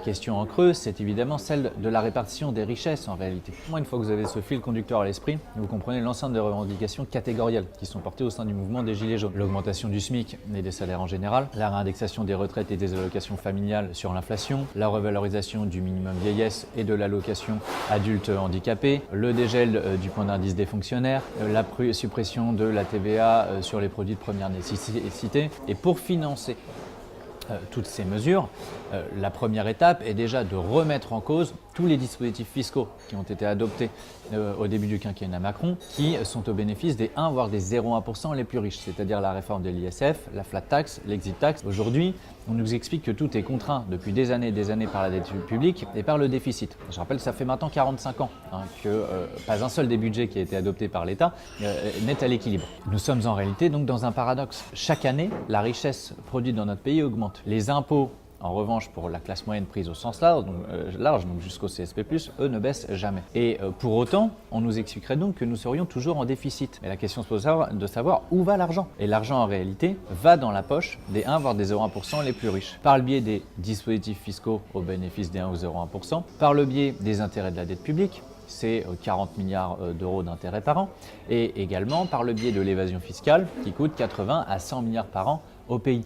question en creux, c'est évidemment celle de la répartition des richesses en réalité. Une fois que vous avez ce fil conducteur à l'esprit, vous comprenez l'ensemble des revendications catégorielles qui sont portées au sein du mouvement des Gilets jaunes. L'augmentation du SMIC et des salaires en général, la réindexation des retraites et des allocations familiales sur l'inflation, la revalorisation du minimum vieillesse et de l'allocation adulte handicapé, le dégel du point d'indice des fonctionnaires, la suppression de la TVA sur les produits de première nécessité. Et pour financer toutes ces mesures, la première étape est déjà de remettre en cause tous les dispositifs fiscaux qui ont été adoptés au début du quinquennat Macron, qui sont au bénéfice des 1 voire des 0,1% les plus riches, c'est-à-dire la réforme de l'ISF, la flat tax, l'exit tax. Aujourd'hui, on nous explique que tout est contraint depuis des années par la dette publique et par le déficit. Je rappelle que ça fait maintenant 45 ans que pas un seul des budgets qui a été adopté par l'État n'est à l'équilibre. Nous sommes en réalité donc dans un paradoxe. Chaque année, la richesse produite dans notre pays augmente. Les impôts, en revanche, pour la classe moyenne prise au sens large, donc jusqu'au CSP+, eux ne baissent jamais. Et pour autant, on nous expliquerait donc que nous serions toujours en déficit. Mais la question se pose de savoir où va l'argent. Et l'argent, en réalité, va dans la poche des 1 voire des 0,1% les plus riches. Par le biais des dispositifs fiscaux au bénéfice des 1 ou 0,1%, par le biais des intérêts de la dette publique, c'est 40 milliards d'euros d'intérêts par an, et également par le biais de l'évasion fiscale qui coûte 80 à 100 milliards par an au pays.